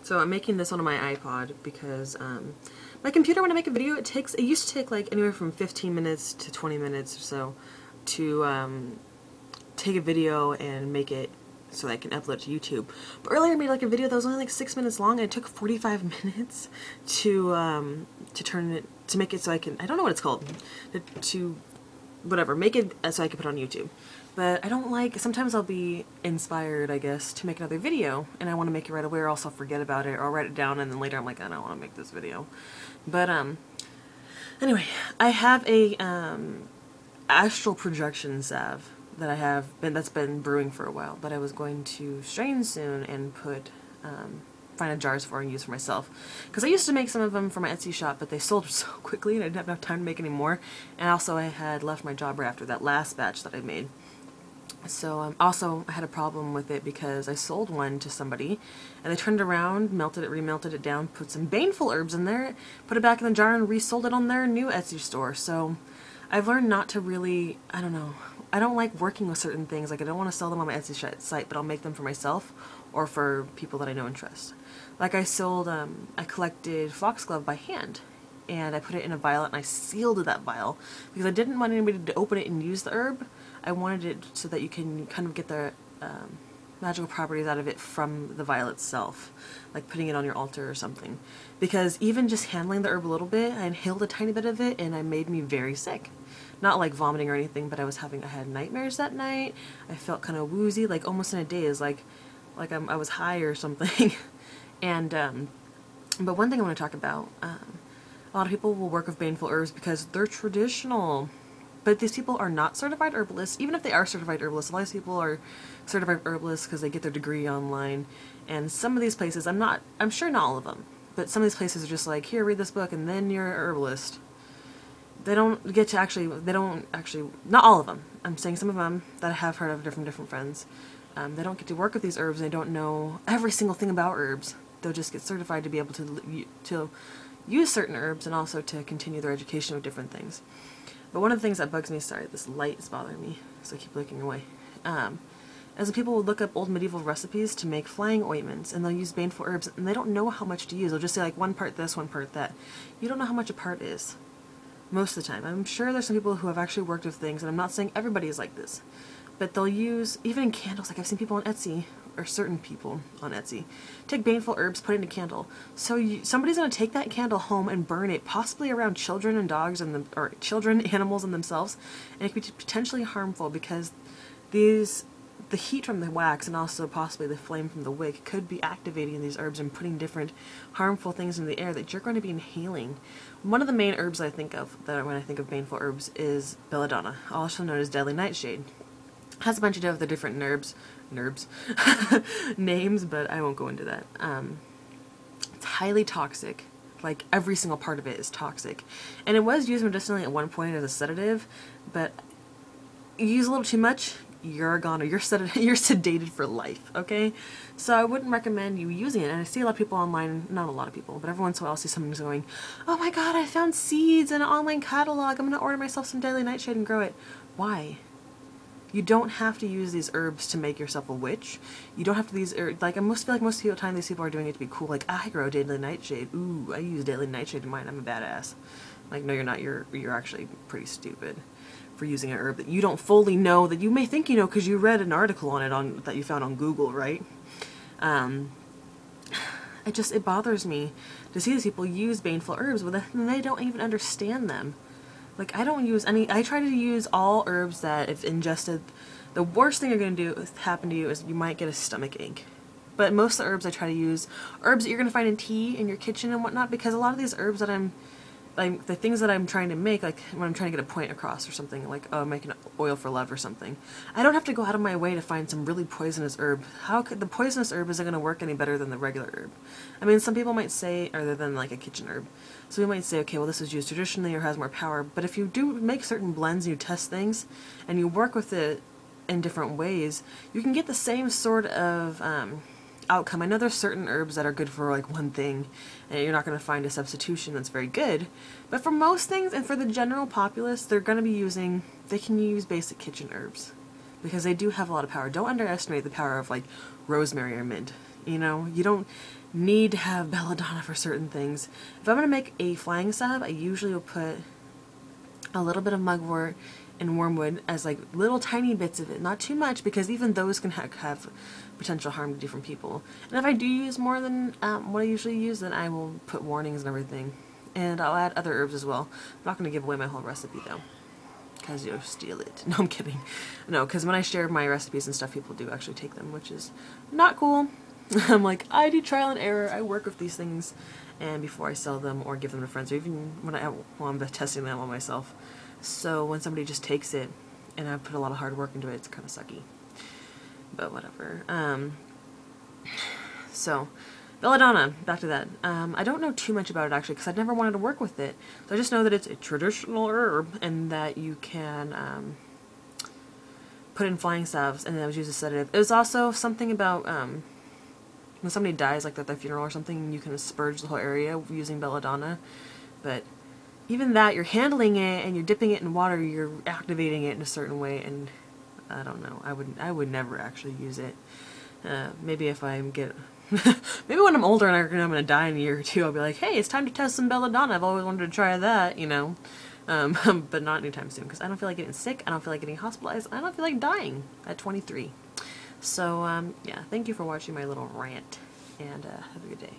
So I'm making this one on my iPod because my computer, when I make a video, it used to take like anywhere from 15 minutes to 20 minutes or so to take a video and make it so that I can upload it to YouTube. But earlier I made like a video that was only like 6 minutes long, and it took 45 minutes to make it so I can, I don't know what it's called, to whatever, make it so I can put it on YouTube. But I don't like, sometimes I'll be inspired, I guess, to make another video, and I want to make it right away, or else I'll forget about it, or I'll write it down, and then later I'm like, I don't want to make this video. But, anyway, I have a, astral projection salve that that's been brewing for a while, that I was going to strain soon and find a jars for and use for myself. Because I used to make some of them for my Etsy shop, but they sold so quickly and I didn't have enough time to make any more. And also I had left my job right after that last batch that I made. So also I had a problem with it because I sold one to somebody and they turned around, melted it, remelted it down, put some Baneful herbs in there, put it back in the jar and resold it on their new Etsy store. So I've learned not to really, I don't know, I don't like working with certain things. Like I don't want to sell them on my Etsy site, but I'll make them for myself or for people that I know and trust. Like I collected foxglove by hand, and I put it in a violet and I sealed that vial because I didn't want anybody to open it and use the herb. I wanted it so that you can kind of get the magical properties out of it from the vial itself, like putting it on your altar or something. Because even just handling the herb a little bit, I inhaled a tiny bit of it and it made me very sick. Not like vomiting or anything, but I had nightmares that night. I felt kind of woozy, like almost in a daze, like I was high or something. And but one thing I want to talk about, a lot of people will work with Baneful herbs because they're traditional. But these people are not certified herbalists. Even if they are certified herbalists, a lot of people are certified herbalists because they get their degree online. And some of these places, I'm sure not all of them, but some of these places are just like, here, read this book and then you're a herbalist. They don't actually, not all of them. I'm saying some of them that I have heard of from different friends. They don't get to work with these herbs. They don't know every single thing about herbs. They'll just get certified to be able to use certain herbs and also to continue their education with different things. But one of the things that bugs me, sorry, this light is bothering me, so I keep looking away, as people will look up old medieval recipes to make flying ointments, and they'll use Baneful herbs, and they don't know how much to use. They'll just say like one part this, one part that. You don't know how much a part is, most of the time. I'm sure there's some people who have actually worked with things, and I'm not saying everybody is like this, but they'll use, even in candles, like I've seen people on Etsy, or certain people on Etsy, take Baneful herbs, put it in a candle. So somebody's going to take that candle home and burn it, possibly around children and dogs, or children, animals, and themselves, and it could be potentially harmful because the heat from the wax and also possibly the flame from the wick could be activating these herbs and putting different harmful things in the air that you're going to be inhaling. One of the main herbs I think of when I think of Baneful herbs is Belladonna, also known as deadly nightshade. Has a bunch of other different names, but I won't go into that. It's highly toxic. Like every single part of it is toxic, and it was used medicinally at one point as a sedative. But you use a little too much, you're gone, or you're sedated for life. Okay, so I wouldn't recommend you using it. And I see a lot of people online, not a lot of people, but every once in a while I'll see someone going, "Oh my God, I found seeds in an online catalog. I'm gonna order myself some deadly nightshade and grow it." Why? You don't have to use these herbs to make yourself a witch. You don't have to use like I feel like most of the time these people are doing it to be cool. Like, I grow deadly nightshade. Ooh, I use deadly nightshade in mine. I'm a badass. Like, no, you're not. You're actually pretty stupid for using an herb that you don't fully know, that you may think you know because you read an article on it that you found on Google, right? It bothers me to see these people use Baneful herbs, but then they don't even understand them. Like, I try to use all herbs that if ingested, the worst thing you're going to happen to you is you might get a stomach ache. But most of the herbs I try to use, herbs that you're going to find in tea in your kitchen and whatnot, because a lot of these herbs that the things that I'm trying to make, like when I'm trying to get a point across or something, like, oh, I'm making oil for love or something, I don't have to go out of my way to find some really poisonous herb. How could the poisonous herb isn't going to work any better than the regular herb? I mean, some people might say, other than like a kitchen herb, so we might say, okay, well, this is used traditionally or has more power, but if you do make certain blends and you test things and you work with it in different ways, you can get the same sort of outcome. I know there's certain herbs that are good for like one thing, and you're not going to find a substitution that's very good, but for most things and for the general populace, they can use basic kitchen herbs because they do have a lot of power. Don't underestimate the power of like rosemary or mint. You know, you don't need to have belladonna for certain things. If I'm going to make a flying salve, I usually will put a little bit of mugwort and wormwood as like little tiny bits of it, not too much, because even those can have potential harm to different people. And if I do use more than what I usually use, then I will put warnings and everything. And I'll add other herbs as well. I'm not going to give away my whole recipe though, because you'll steal it. No, I'm kidding. No, because when I share my recipes and stuff, people do actually take them, which is not cool. I'm like, I do trial and error. I work with these things, and before I sell them or give them to friends, or even when I'm testing them on myself. So when somebody just takes it, and I put a lot of hard work into it, it's kind of sucky. But whatever. So, belladonna, back to that. I don't know too much about it actually, because I've never wanted to work with it. So I just know that it's a traditional herb, and that you can put in flying salves, and that was used as sedative. It was also something about when somebody dies, like at their funeral or something, you can asperge the whole area using belladonna. But even that, you're handling it and you're dipping it in water, you're activating it in a certain way, and I don't know. I would never actually use it. Maybe if I get maybe when I'm older and I'm gonna die in a year or two, I'll be like, hey, it's time to test some belladonna. I've always wanted to try that, you know. But not anytime soon, because I don't feel like getting sick. I don't feel like getting hospitalized. I don't feel like dying at 23. So yeah, thank you for watching my little rant, and have a good day.